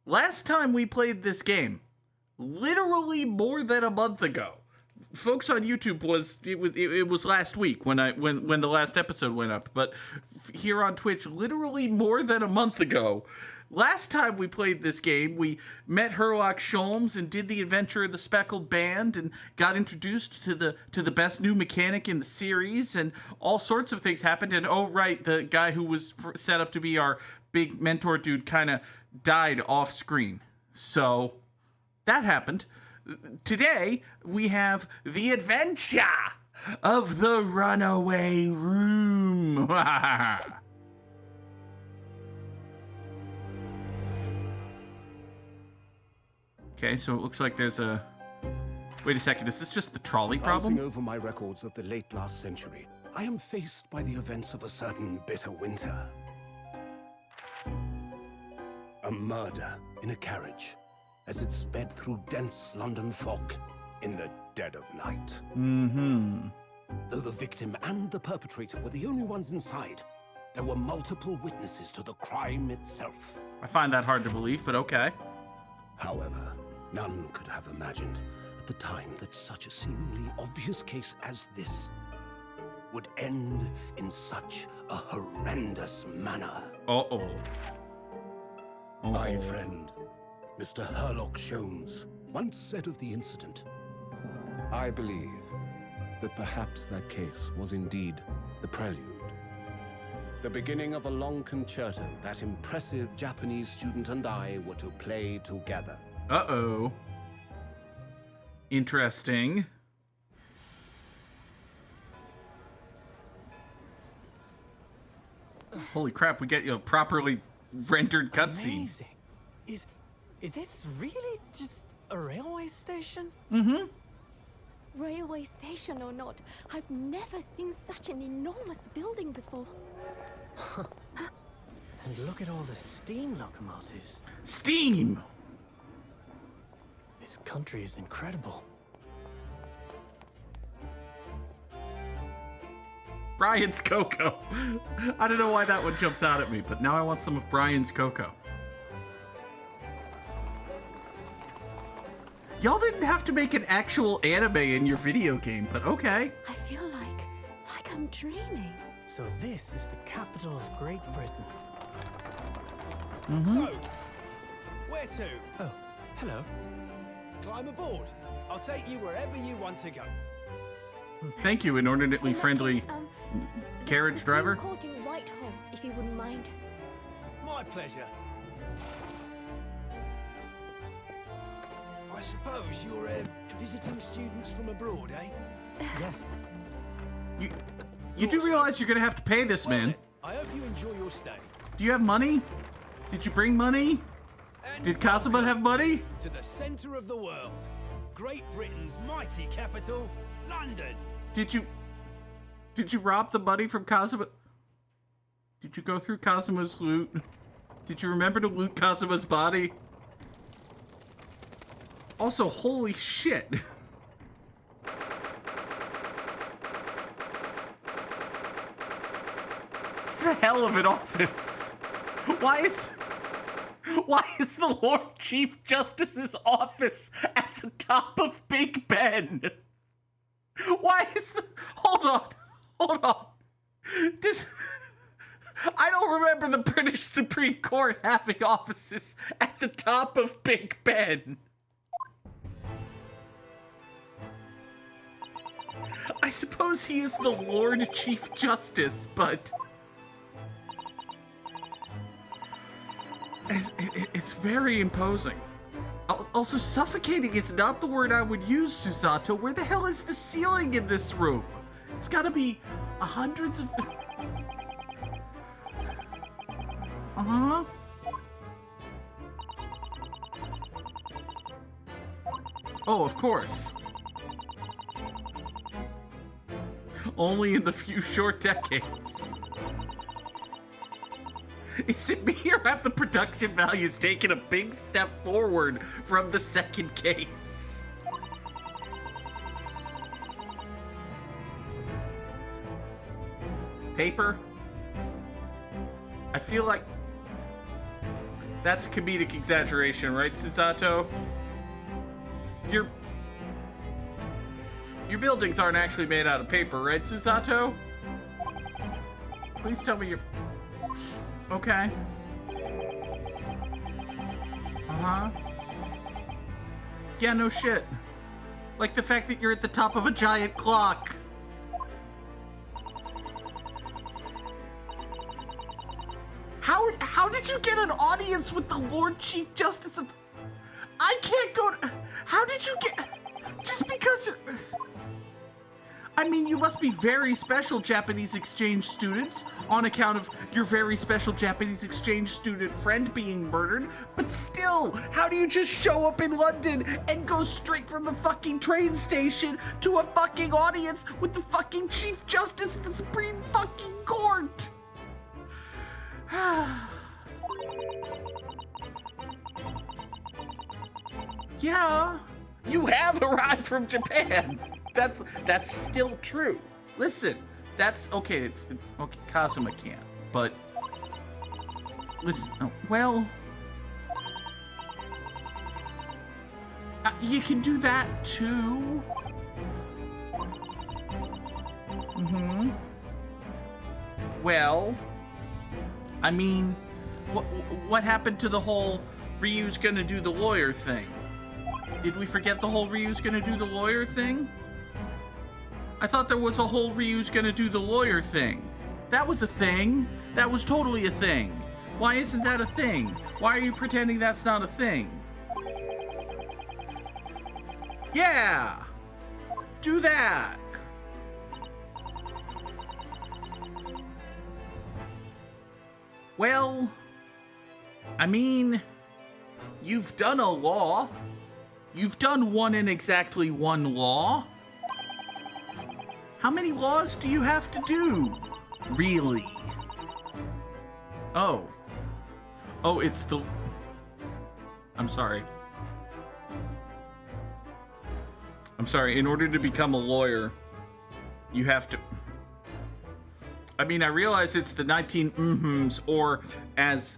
Last time we played this game, literally more than a month ago. Folks on YouTube it was last week when the last episode went up, but here on Twitch, literally more than a month ago. Last time we played this game, we met Herlock Sholmes and did the adventure of the Speckled Band and got introduced to the best new mechanic in the series, and all sorts of things happened. And oh right, the guy who was set up to be our big mentor dude kind of died off screen. So that happened. Today we have the adventure of the runaway room. Okay, so it looks like there's a... Wait a second, is this just the trolley problem? Glancing over my records of the late last century, I am faced by the events of a certain bitter winter. A murder in a carriage as it sped through dense London fog in the dead of night. Mm-hmm. Though the victim and the perpetrator were the only ones inside, there were multiple witnesses to the crime itself. I find that hard to believe, but okay. However, none could have imagined at the time that such a seemingly obvious case as this would end in such a horrendous manner. Uh-oh. My friend, Mr. Herlock Sholmes, once said of the incident, I believe that perhaps that case was indeed the prelude. The beginning of a long concerto that impressive Japanese student and I were to play together. Uh-oh. Interesting. Holy crap, we get a properly rendered cutscene. Amazing. Is this really just a railway station? Mm-hmm. Railway station or not, I've never seen such an enormous building before. And look at all the steam locomotives. Steam! This country is incredible. Brian's cocoa. I don't know why that one jumps out at me, but now I want some of Brian's cocoa. Y'all didn't have to make an actual anime in your video game, but okay. I feel like I'm dreaming. So this is the capital of Great Britain. Mm-hmm. So, where to? Oh, hello. Climb aboard. I'll take you wherever you want to go. Thank you, inordinately In that friendly case, carriage the Supreme driver. Court in Whitehall, if you wouldn't mind. My pleasure. I suppose you're visiting students from abroad, eh? Yes. You do realize you're gonna have to pay this Well man. then, I hope you enjoy your stay. Do you have money? Did you bring money? And Did Kazuma have money? to the centre of the world, Great Britain's mighty capital, London. Did you rob the money from Kazuma? Did you go through Kazuma's loot? Did you remember to loot Kazuma's body? Also, holy shit. This is a hell of an office. Why is the Lord Chief Justice's office at the top of Big Ben? Why is the... Hold on. I don't remember the British Supreme Court having offices at the top of Big Ben. I suppose he is the Lord Chief Justice, but... It's very imposing. Also, suffocating is not the word I would use, Susato. Where the hell is the ceiling in this room? It's gotta be hundreds of... Uh-huh. Oh, of course. Only in the few short decades. Is it me or have the production values taken a big step forward from the second case? Paper? I feel like That's a comedic exaggeration, right, Susato? Your buildings aren't actually made out of paper, right, Susato? Please tell me you're... Okay. Uh-huh. Yeah, no shit. Like the fact that you're at the top of a giant clock. How did you get an audience with the Lord Chief Justice of... I can't go to... How did you get... Just because you're... I mean, you must be very special Japanese exchange students on account of your very special Japanese exchange student friend being murdered, but still, how do you just show up in London and go straight from the fucking train station to a fucking audience with the fucking Chief Justice of the Supreme fucking Court? Yeah, you have arrived from Japan. That's still true. Listen, that's okay. It's okay. Kazuma can't, but listen. Well, you can do that too. Mm-hmm. Well, I mean, what happened to the whole Ryu's gonna do the lawyer thing? Did we forget the whole Ryu's gonna do the lawyer thing? I thought there was a whole Ryu's gonna do the lawyer thing. That was a thing. That was totally a thing. Why isn't that a thing? Why are you pretending that's not a thing? Yeah! Do that! Well, I mean, you've done a law. You've done one and exactly one law. How many laws do you have to do? Really? Oh. Oh, it's the... I'm sorry. I'm sorry, in order to become a lawyer, you have to... I mean, I realize it's the 19 mm-hms, or as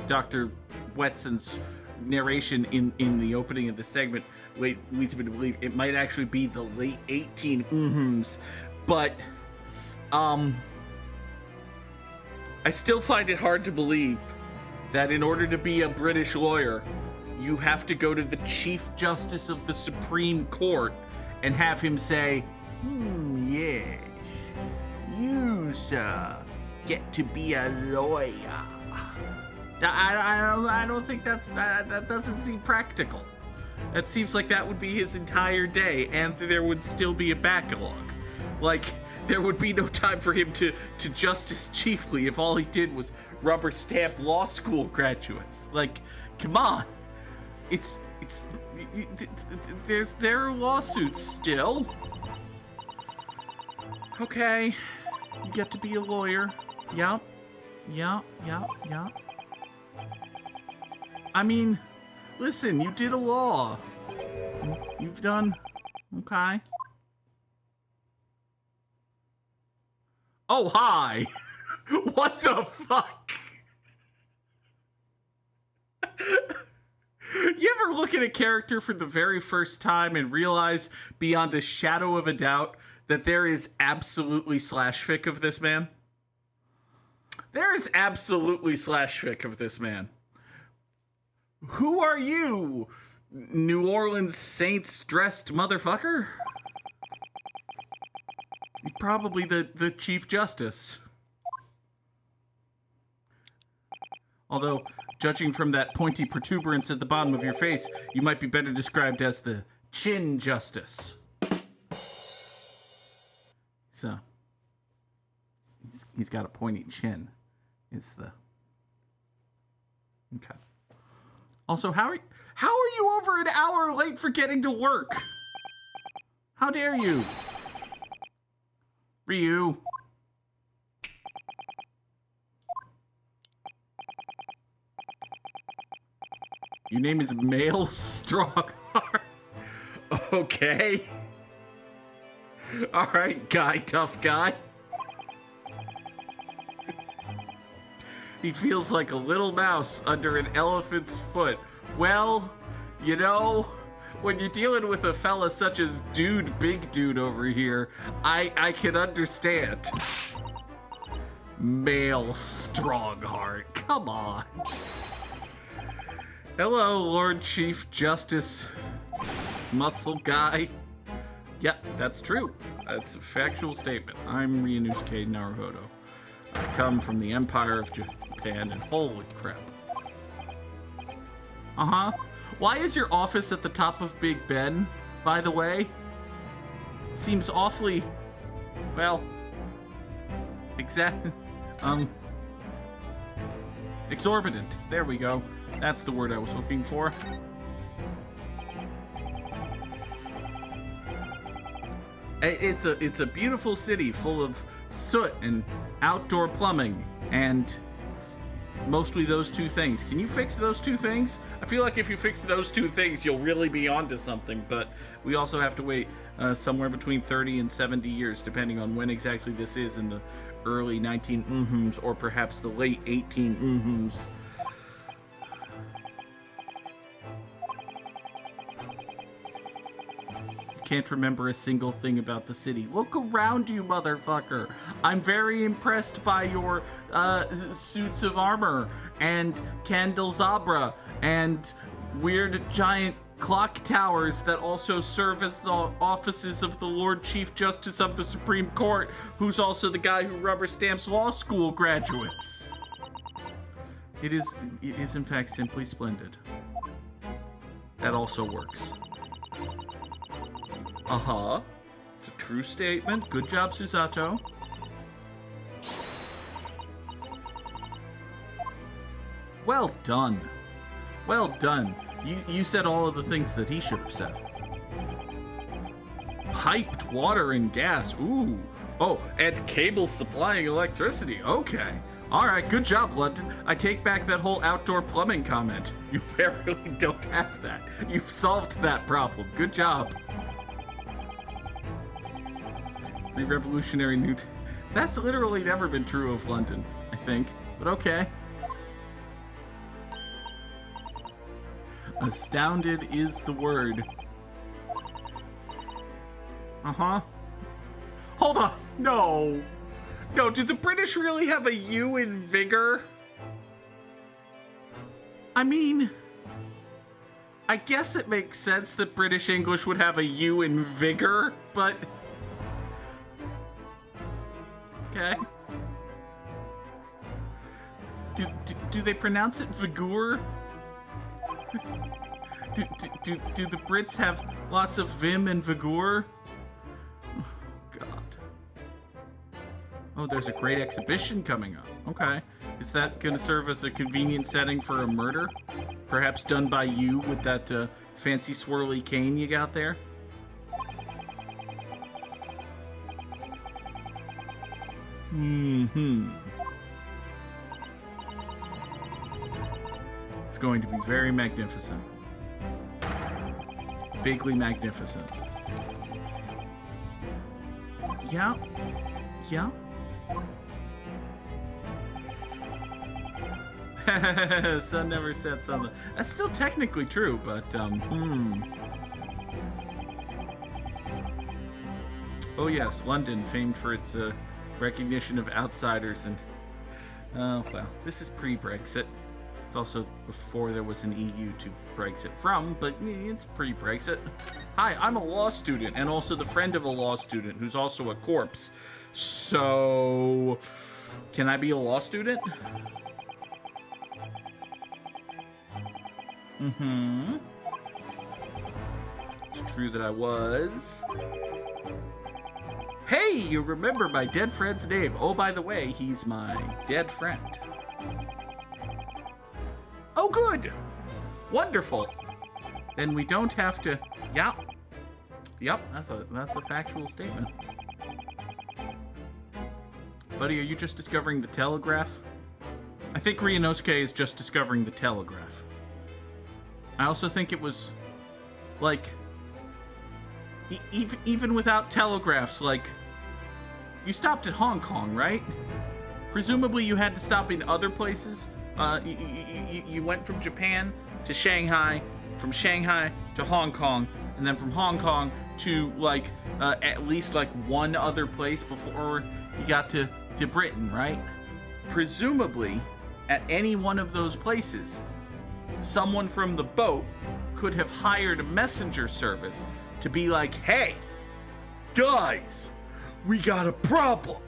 Dr. Wetson's narration in the opening of the segment leads me to believe it might actually be the late 18 mm-hms, but I still find it hard to believe that in order to be a British lawyer, you have to go to the Chief Justice of the Supreme Court and have him say, yes, you, sir, get to be a lawyer. I don't think that doesn't seem practical. It seems like that would be his entire day, and there would still be a backlog. Like, there would be no time for him to justice chiefly if all he did was rubber stamp law school graduates. Like, come on. There are lawsuits still. Okay, you get to be a lawyer. Yep. I mean, listen, you did a law. You've done... Okay. Oh, hi! What the fuck? You ever look at a character for the very first time and realize beyond a shadow of a doubt that there is absolutely slash fic of this man? There is absolutely slash fic of this man. Who are you, New Orleans Saints dressed motherfucker? You're probably the Chief Justice. Although, judging from that pointy protuberance at the bottom of your face, you might be better described as the Chin Justice. So, he's got a pointy chin. Is the... Okay. Also, how are you over an hour late for getting to work? How dare you? Ryu. Your name is Male Strongheart. Okay. Alright, guy, tough guy. He feels like a little mouse under an elephant's foot. Well, you know, when you're dealing with a fella such as Big Dude over here, I can understand. Male Strongheart, come on. Hello, Lord Chief Justice Muscle Guy. Yeah, that's true. That's a factual statement. I'm Ryunosuke Naruhodo. I come from the Empire of Japan, and holy crap. Uh-huh. Why is your office at the top of Big Ben, by the way? It seems awfully, well, exorbitant. There we go. That's the word I was looking for. It's a beautiful city full of soot and outdoor plumbing and mostly those two things. Can you fix those two things? I feel like if you fix those two things, you'll really be onto something, but we also have to wait somewhere between 30 and 70 years, depending on when exactly this is in the early 19 or perhaps the late 18 Can't remember a single thing about the city. Look around you, motherfucker. I'm very impressed by your suits of armor and candelabra and weird giant clock towers that also serve as the offices of the Lord Chief Justice of the Supreme Court, who's also the guy who rubber stamps law school graduates. It is in fact simply splendid. That also works. Uh-huh. It's a true statement. Good job, Susato. Well done. Well done. You said all of the things that he should have said. Piped water and gas. Ooh. Oh, and cables supplying electricity. Okay. All right, good job, London. I take back that whole outdoor plumbing comment. You apparently don't have that. You've solved that problem. Good job. The revolutionary new... That's literally never been true of London, I think. But okay. Astounded is the word. Uh-huh. Hold on. No. No, do the British really have a U in vigor? I mean... I guess it makes sense that British English would have a U in vigor, but... Okay. Do they pronounce it vigor? do the Brits have lots of vim and vigor? Oh, God. Oh, there's a great exhibition coming up. Okay. Is that going to serve as a convenient setting for a murder? Perhaps done by you with that fancy swirly cane you got there? Mm-hmm. It's going to be very magnificent. Bigly magnificent. Yeah. Yeah. Sun never sets on the... That's still technically true, but, Oh yes, London, famed for its, recognition of outsiders and... Oh, well, this is pre-Brexit. It's also before there was an EU to Brexit from, but it's pre-Brexit. Hi, I'm a law student and also the friend of a law student who's also a corpse. So... Can I be a law student? Mm-hmm. It's true that I was. Hey, you remember my dead friend's name. Oh, by the way, he's my dead friend. Oh, good. Wonderful. Then we don't have to... Yep. Yep, that's a factual statement. Buddy, are you just discovering the telegraph? I think Ryunosuke is just discovering the telegraph. I also think it was, like... Even without telegraphs, like... You stopped at Hong Kong, right? Presumably you had to stop in other places. You went from Japan to Shanghai, from Shanghai to Hong Kong, and then from Hong Kong to like at least like one other place before you got to Britain, right? Presumably at any one of those places, someone from the boat could have hired a messenger service to be like, hey, guys, we got a problem.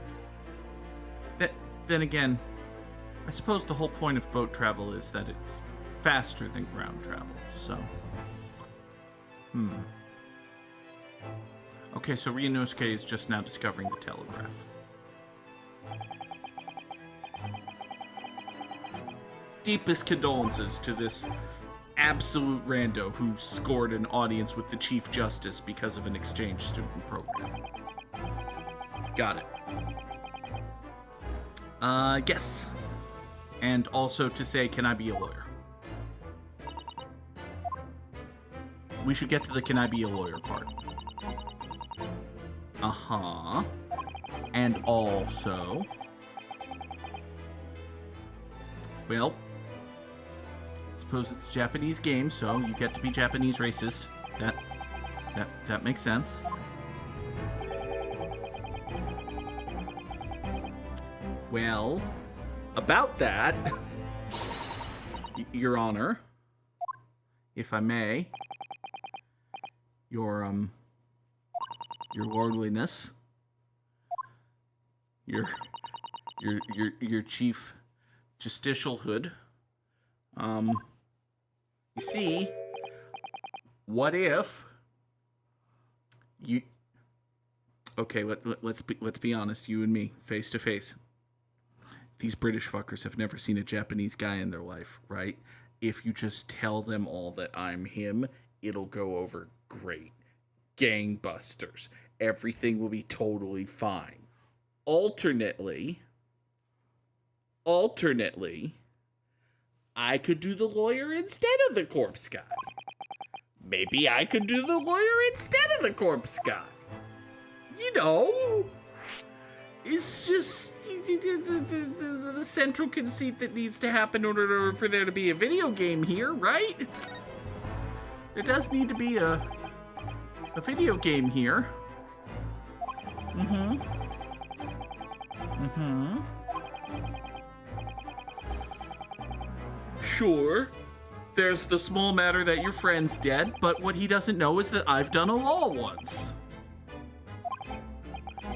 Then again, I suppose the whole point of boat travel is that it's faster than ground travel, so... Okay, so Ryunosuke is just now discovering the telegraph. Deepest condolences to this absolute rando who scored an audience with the Chief Justice because of an exchange student program. Got it. Yes. And also to say, can I be a lawyer? We should get to the can I be a lawyer part. Uh-huh. And also... Well... Suppose it's a Japanese game, so you get to be Japanese racist. That makes sense. Well, about that, Your Honor, if I may, your lordliness, your chief justicialhood, you see, what if you... Okay, let's be honest, you and me, face to face. These British fuckers have never seen a Japanese guy in their life, right? If you just tell them all that I'm him, it'll go over great. Gangbusters. Everything will be totally fine. Alternately, I could do the lawyer instead of the corpse guy. Maybe I could do the lawyer instead of the corpse guy. You know, it's just the central conceit that needs to happen in order for there to be a video game here, right? There does need to be a video game here. Sure, there's the small matter that your friend's dead, but what he doesn't know is that I've done a law once.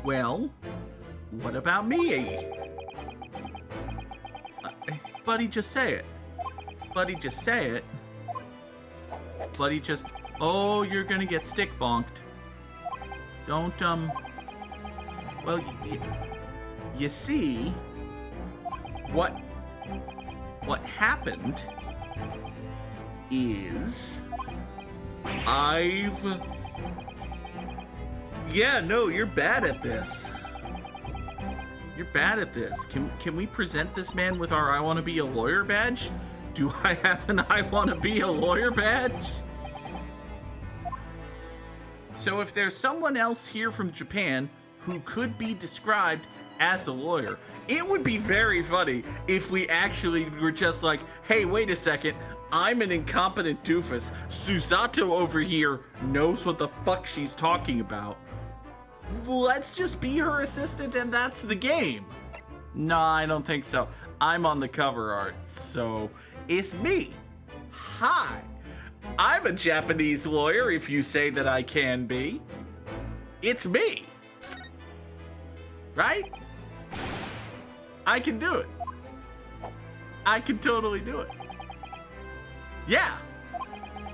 Well, what about me? Buddy, just say it. Buddy, just say it. Buddy, just... Oh, you're gonna get stick bonked. Don't, Well, you see... What happened is... Yeah, no, you're bad at this. You're bad at this. Can we present this man with our I want to be a lawyer badge? Do I have an I want to be a lawyer badge? So if there's someone else here from Japan who could be described as a lawyer, it would be very funny if we actually were just like, hey, wait a second, I'm an incompetent doofus. Susato over here knows what the fuck she's talking about. Let's just be her assistant and that's the game. No, I don't think so. I'm on the cover art, so it's me. Hi, I'm a Japanese lawyer if you say that I can be. It's me. Right? I can do it. I can totally do it. Yeah,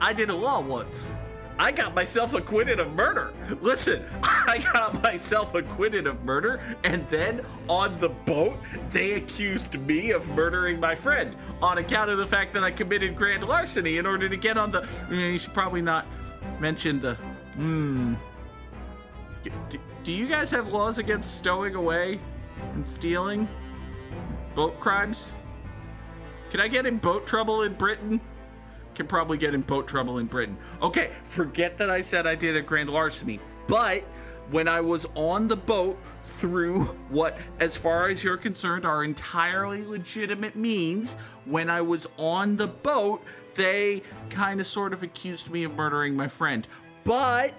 I did a law once. I got myself acquitted of murder. Listen, I got myself acquitted of murder, and then on the boat, they accused me of murdering my friend on account of the fact that I committed grand larceny in order to get on the... You should probably not mention the... Do you guys have laws against stowing away and stealing? Boat crimes? Can I get in boat trouble in Britain? Can probably get in boat trouble in Britain. Okay, forget that I said I did a grand larceny, but when I was on the boat through what, as far as you're concerned, are entirely legitimate means, when I was on the boat, they kind of sort of accused me of murdering my friend. But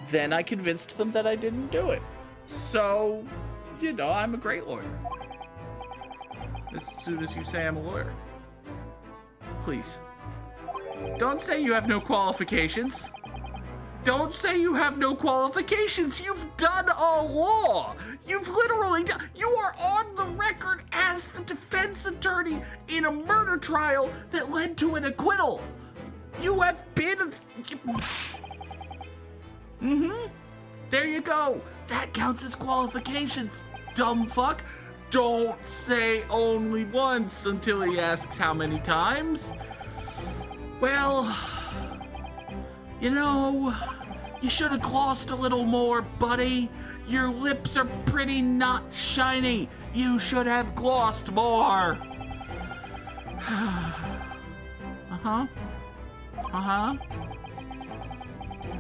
then I convinced them that I didn't do it. So, you know, I'm a great lawyer. As soon as you say I'm a lawyer. Please. Don't say you have no qualifications. Don't say you have no qualifications. You've done a law. You've literally done. You are on the record as the defense attorney in a murder trial that led to an acquittal. You have been. There you go. That counts as qualifications, dumb fuck. Don't say only once until he asks how many times. Well, you know, you should have glossed a little more, buddy. Your lips are pretty not shiny. You should have glossed more.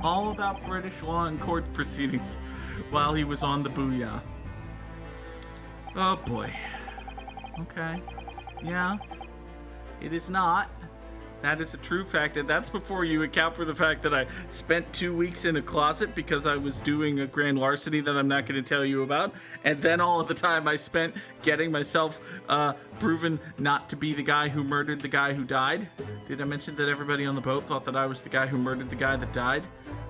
All about British law and court proceedings while he was on the booyah. Oh boy. Okay. Yeah. It is not. That is a true fact, and that's before you account for the fact that I spent 2 weeks in a closet because I was doing a grand larceny that I'm not going to tell you about, and then all of the time I spent getting myself proven not to be the guy who murdered the guy who died. Did I mention that everybody on the boat thought that I was the guy who murdered the guy that died?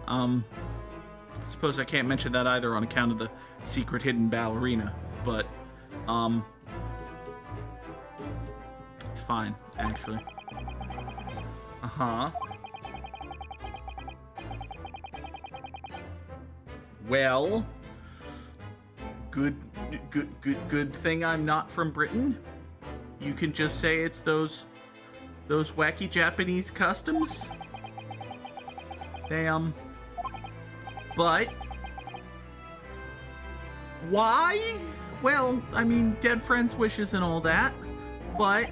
I suppose I can't mention that either on account of the secret hidden ballerina, but it's fine, actually. Well, good thing I'm not from Britain. You can just say it's those wacky Japanese customs. Damn. But why? Well, I mean, dead friends' wishes and all that, but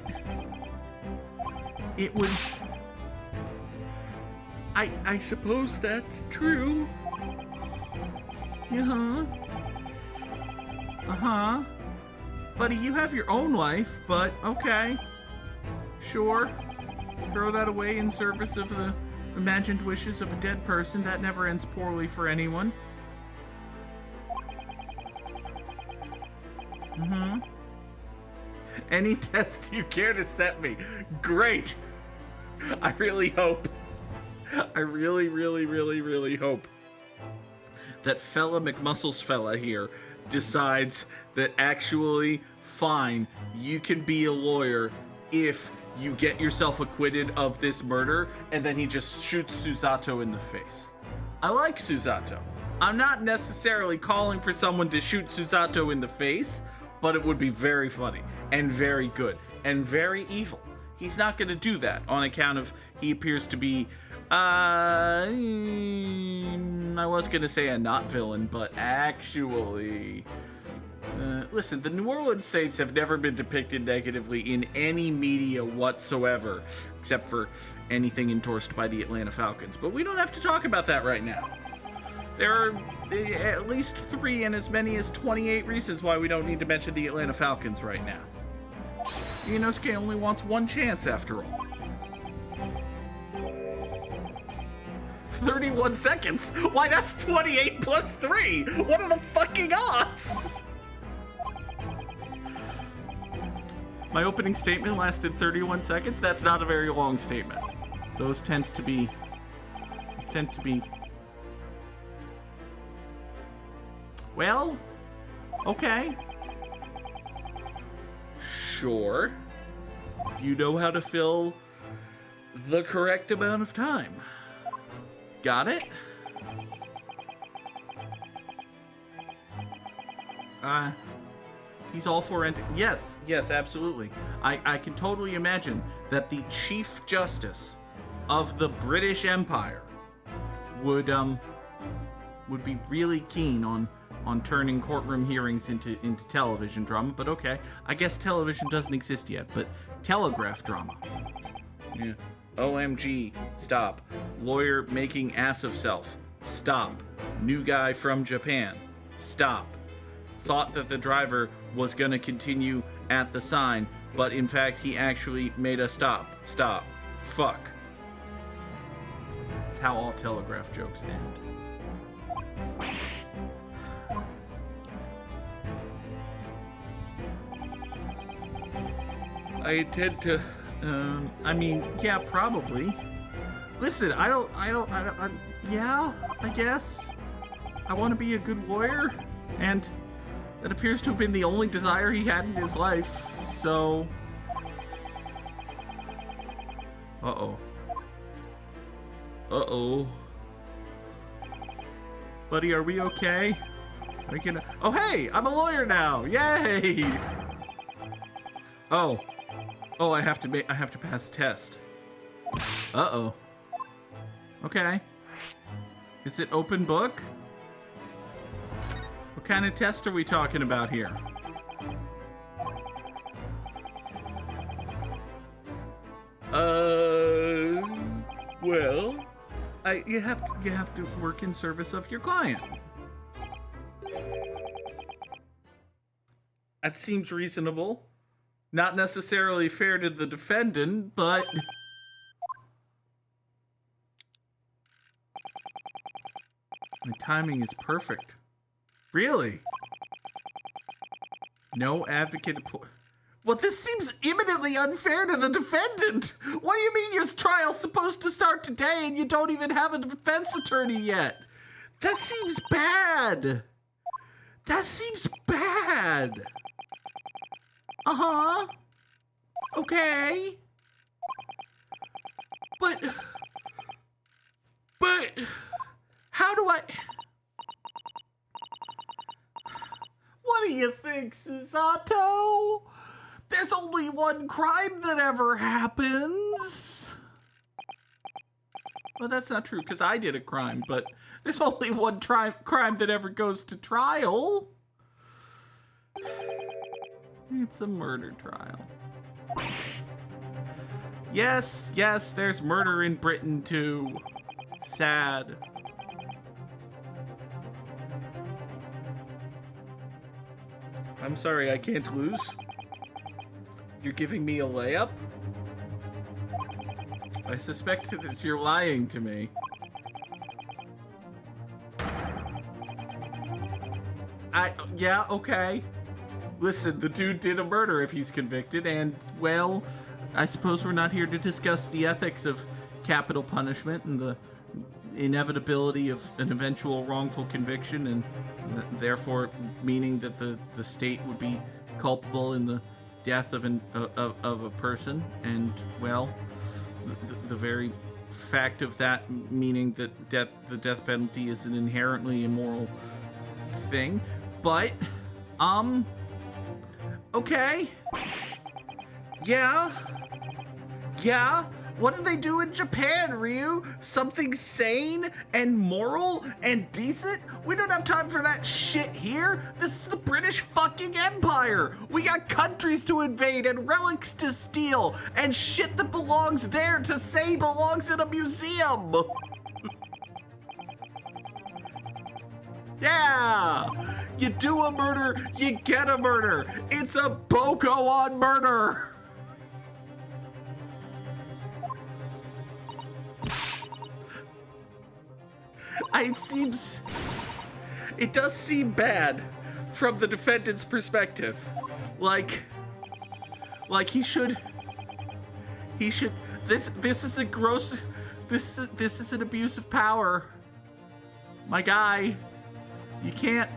it would. I suppose that's true. Buddy, you have your own life, but okay. Sure. Throw that away in service of the imagined wishes of a dead person. That never ends poorly for anyone. Any test you care to set me. Great. I really hope. I really, really, really, really hope that fella McMuscles fella here decides that actually, fine, you can be a lawyer if you get yourself acquitted of this murder, and then he just shoots Susato in the face. I like Susato. I'm not necessarily calling for someone to shoot Susato in the face, but it would be very funny and very good and very evil. He's not going to do that on account of he appears to be I was gonna say a not villain, but actually, listen, the New Orleans Saints have never been depicted negatively in any media whatsoever, except for anything endorsed by the Atlanta Falcons. But we don't have to talk about that right now. There are at least 3 and as many as 28 reasons why we don't need to mention the Atlanta Falcons right now. Inosuke only wants one chance after all. 31 seconds? Why, that's 28 plus 3! What are the fucking odds? My opening statement lasted 31 seconds? That's not a very long statement. Those tend to be... Well, okay. Sure. You know how to fill the correct amount of time. Got it? He's all for yes, absolutely. I can totally imagine that the Chief Justice of the British Empire would be really keen on turning courtroom hearings into television drama, but okay. I guess television doesn't exist yet, but telegraph drama. Yeah. OMG, stop. Lawyer making ass of self. Stop. New guy from Japan. Stop. Thought that the driver was gonna continue at the sign, but in fact he actually made a stop. Stop. Fuck. That's how all telegraph jokes end. I intend to, I mean, yeah, probably. Listen, yeah, I guess. I want to be a good lawyer, and that appears to have been the only desire he had in his life, so... Uh-oh. Uh-oh. Buddy, are we okay? Are we gonna... Oh, hey! I'm a lawyer now! Yay! Oh. Oh, I have to pass a test. Uh-oh. Okay. Is it open book? What kind of test are we talking about here? Well, you have to work in service of your client. That seems reasonable. Not necessarily fair to the defendant, but... My timing is perfect. Really? No advocate... Well, this seems imminently unfair to the defendant! What do you mean your trial's supposed to start today and you don't even have a defense attorney yet? That seems bad! That seems bad! Uh-huh. Okay. But how do I... What do you think, Susato? There's only one crime that ever happens. Well, that's not true, because I did a crime, but there's only one crime that ever goes to trial. It's a murder trial. Yes, there's murder in Britain too. Sad. I'm sorry, I can't lose. You're giving me a layup? I suspect that you're lying to me. Yeah, okay. Listen, the dude did a murder if he's convicted, and, well, I suppose we're not here to discuss the ethics of capital punishment and the inevitability of an eventual wrongful conviction, and therefore meaning that the state would be culpable in the death of a person, and, well, the very fact of that meaning that the death penalty is an inherently immoral thing. But, okay. Yeah. What did they do in Japan, Ryu? Something sane and moral and decent? We don't have time for that shit here. This is the British fucking Empire. We got countries to invade and relics to steal and shit that belongs there to say belongs in a museum. Yeah! You do a murder, you get a murder. It's a BOGO on murder. It does seem bad from the defendant's perspective. Like he should, this is a gross, this is an abuse of power. My guy, you can't,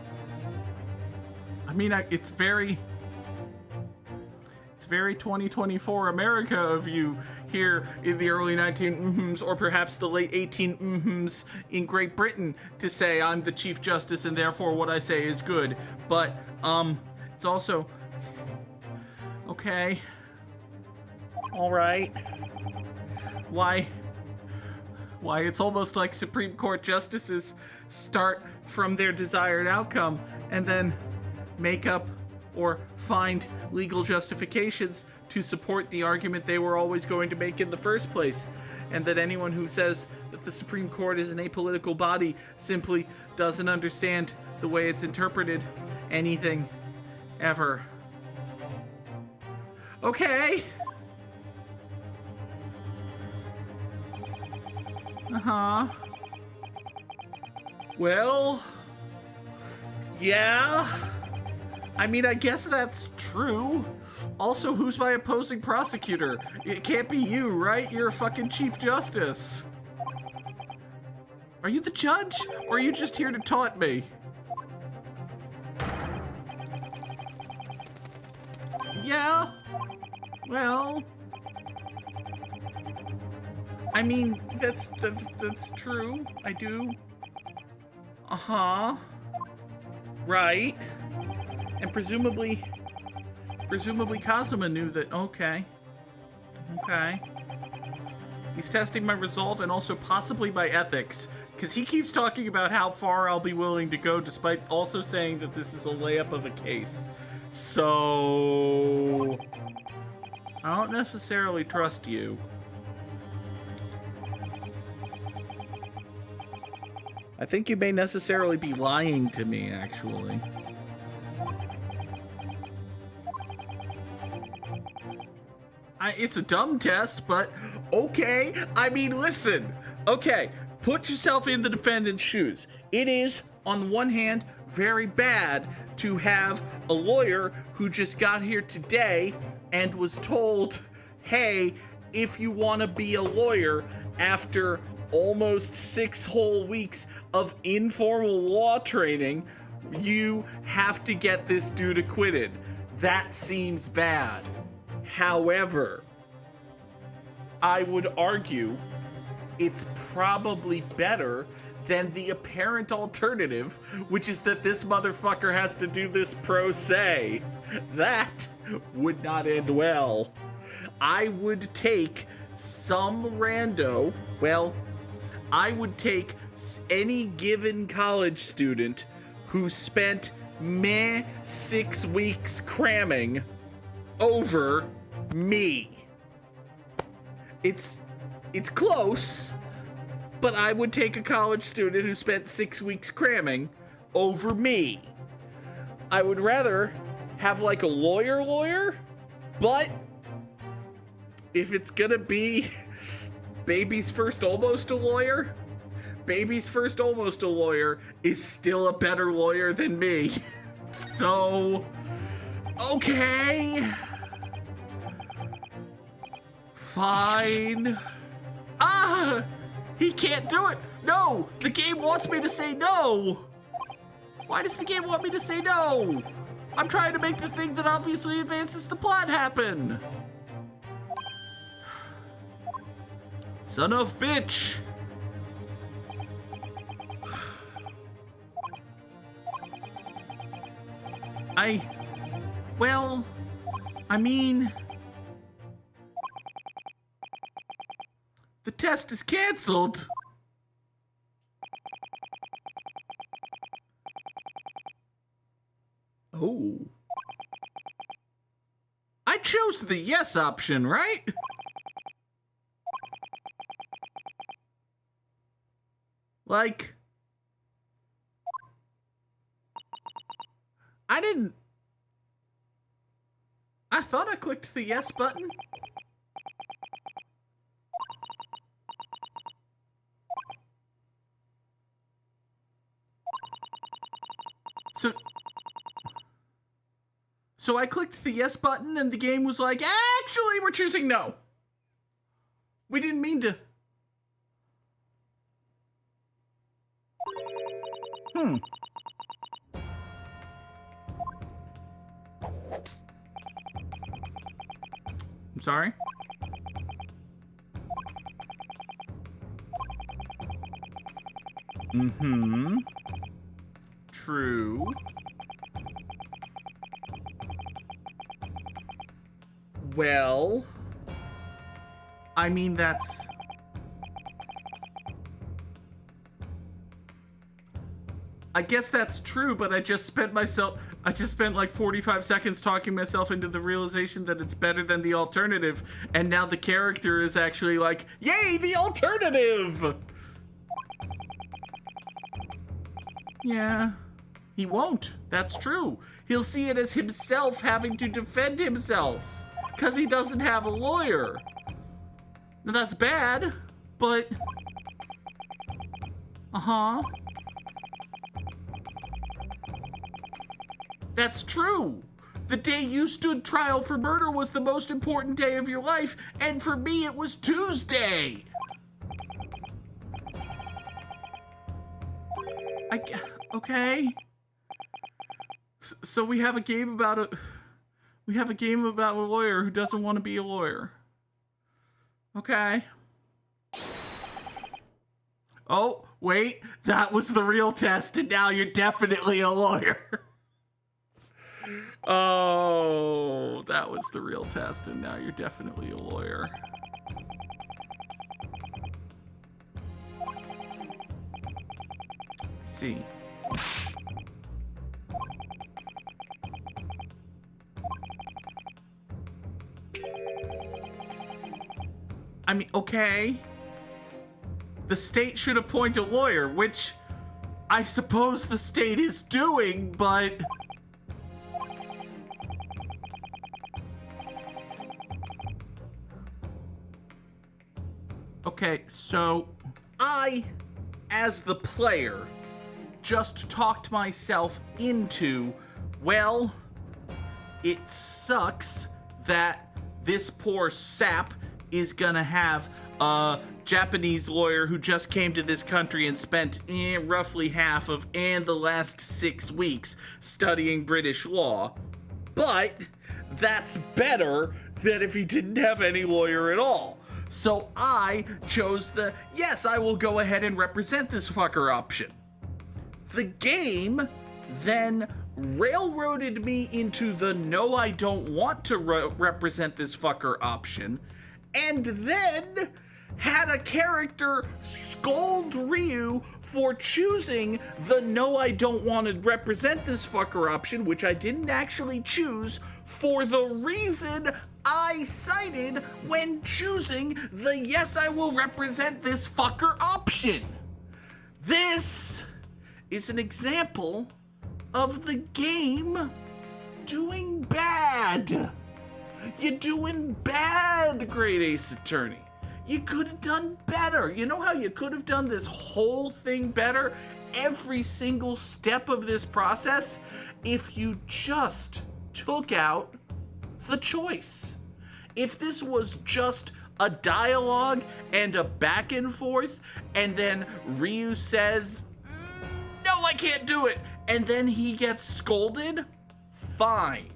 I mean, it's very 2024 America of you here in the early 19 or perhaps the late 18 in Great Britain to say I'm the Chief Justice and therefore what I say is good. But it's also okay. All right. Why it's almost like Supreme Court justices start from their desired outcome and then make up or find legal justifications to support the argument they were always going to make in the first place, and that anyone who says that the Supreme Court is an apolitical body simply doesn't understand the way it's interpreted anything ever. Okay. Uh-huh. Well, yeah. I mean, I guess that's true. Also, who's my opposing prosecutor? It can't be you, right? You're a fucking Chief Justice. Are you the judge? Or are you just here to taunt me? Yeah. Well. I mean, that's true. I do. Uh-huh. Right. And presumably Kazuma knew that. Okay. He's testing my resolve and also possibly my ethics, because he keeps talking about how far I'll be willing to go, despite also saying that this is a layup of a case. So I don't necessarily trust you. I think you may necessarily be lying to me, actually. It's a dumb test, but okay. I mean, listen. Okay, put yourself in the defendant's shoes. It is, on one hand, very bad to have a lawyer who just got here today and was told, hey, if you want to be a lawyer after almost 6 whole weeks of informal law training, you have to get this dude acquitted. That seems bad. However, I would argue it's probably better than the apparent alternative, which is that this motherfucker has to do this pro se. That would not end well. I would take some rando, well, I would take any given college student who spent 6 weeks cramming over me. It's close, but I would take a college student who spent 6 weeks cramming over me. I would rather have like a lawyer, but if it's gonna be baby's first almost a lawyer, baby's first almost a lawyer is still a better lawyer than me. So, okay. Fine. Ah! He can't do it! No! The game wants me to say no! Why does the game want me to say no? I'm trying to make the thing that obviously advances the plot happen! Son of bitch! Well, I mean, the test is canceled. Oh. I chose the yes option, right? Like, I thought I clicked the yes button. So I clicked the yes button and the game was like, actually, we're choosing no. We didn't mean to. I'm sorry. True. Well, I mean, that's... I guess that's true, but I just spent like 45 seconds talking myself into the realization that it's better than the alternative, and now the character is actually like, yay, the alternative! Yeah, he won't. That's true. He'll see it as himself having to defend himself, because he doesn't have a lawyer. Now that's bad, but... That's true. The day you stood trial for murder was the most important day of your life, and for me it was Tuesday. Okay. So we have a game about a lawyer who doesn't want to be a lawyer. Okay. Oh, wait, that was the real test, and now you're definitely a lawyer. Oh, that was the real test, and now you're definitely a lawyer. I see. I mean, okay. The state should appoint a lawyer, which I suppose the state is doing, but... Okay, so I, as the player, just talked myself into, well, it sucks that this poor sap is gonna have a Japanese lawyer who just came to this country and spent roughly half of and the last 6 weeks studying British law. But that's better than if he didn't have any lawyer at all. So I chose the, yes, I will go ahead and represent this fucker option. The game then railroaded me into the no, I don't want to represent this fucker option, and then had a character scold Ryu for choosing the no, I don't want to represent this fucker option, which I didn't actually choose, for the reason I cited when choosing the yes, I will represent this fucker option. This is an example of the game doing bad. You're doing bad, Great Ace Attorney. You could have done better. You know how you could have done this whole thing better? Every single step of this process? If you just took out the choice. If this was just a dialogue and a back and forth, and then Ryu says, no, I can't do it, and then he gets scolded, fine.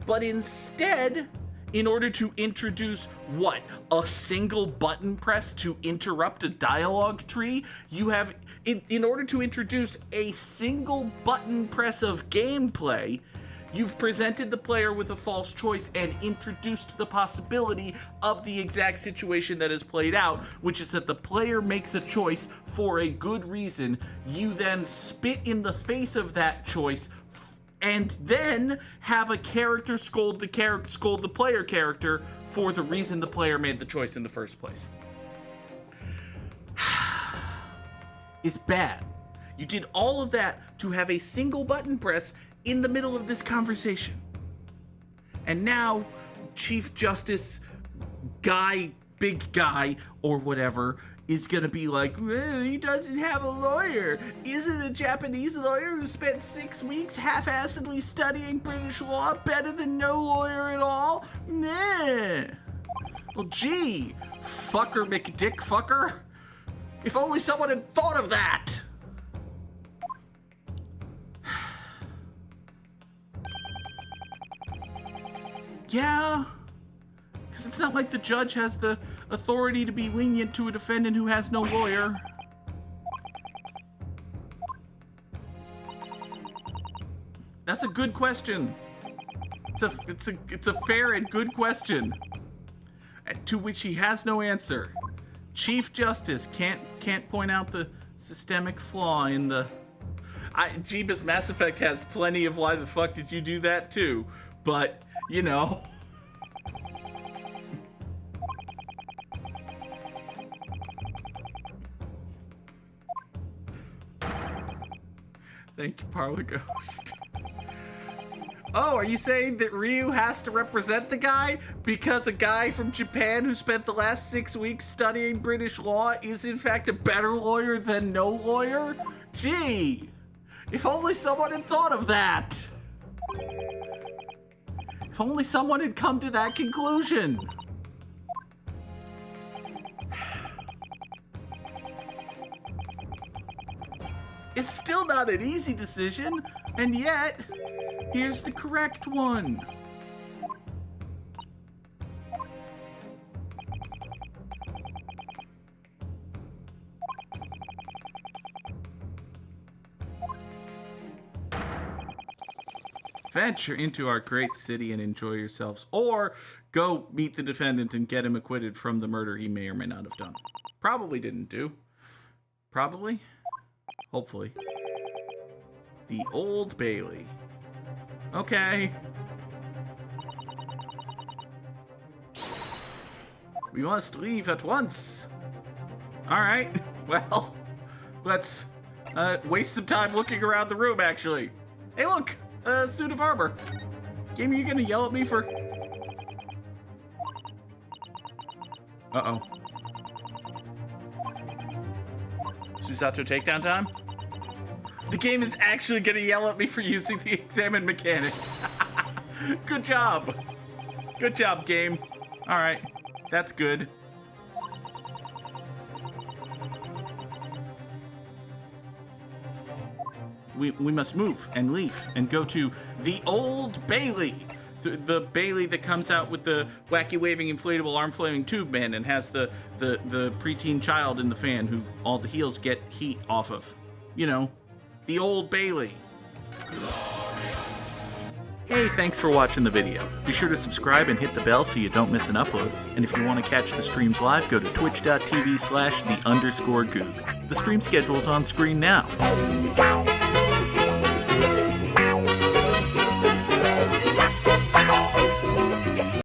But instead, in order to introduce what? A single button press to interrupt a dialogue tree? You have, in order to introduce a single button press of gameplay, you've presented the player with a false choice and introduced the possibility of the exact situation that is played out, which is that the player makes a choice for a good reason. You then spit in the face of that choice and then have a character scold the player character for the reason the player made the choice in the first place. It's bad. You did all of that to have a single button press in the middle of this conversation. And now Chief Justice guy, big guy, or whatever, is gonna be like, well, he doesn't have a lawyer. Isn't a Japanese lawyer who spent 6 weeks half-assedly studying British law better than no lawyer at all? Nah. Well, gee, fucker McDick fucker. If only someone had thought of that. Yeah, because it's not like the judge has the authority to be lenient to a defendant who has no lawyer. That's a good question. It's a fair and good question, to which he has no answer. Chief Justice can't point out the systemic flaw in the. Jeebus Mass Effect has plenty of why the fuck did you do that too, but, you know. Thank you, Parlor Ghost. Oh, are you saying that Ryu has to represent the guy because a guy from Japan who spent the last 6 weeks studying British law is in fact a better lawyer than no lawyer? Gee, if only someone had thought of that. If only someone had come to that conclusion. It's still not an easy decision, and yet, here's the correct one. Venture into our great city and enjoy yourselves, or go meet the defendant and get him acquitted from the murder he may or may not have done. Probably didn't do. Probably. Hopefully. The Old Bailey. Okay. We must leave at once. Alright, well, let's waste some time looking around the room, actually. Hey, look! A suit of armor. Game, are you gonna yell at me for... Uh-oh. Susato takedown time? The game is actually gonna yell at me for using the examine mechanic. Good job. Good job, game. Alright, that's good. We must move and leave and go to the Old Bailey. The Bailey that comes out with the wacky waving inflatable arm flailing tube man and has the preteen child in the fan who all the heels get heat off of. You know, the Old Bailey. Hey, thanks for watching the video. Be sure to subscribe and hit the bell so you don't miss an upload. And if you want to catch the streams live, go to twitch.tv/the_Goog. The stream schedule is on screen now.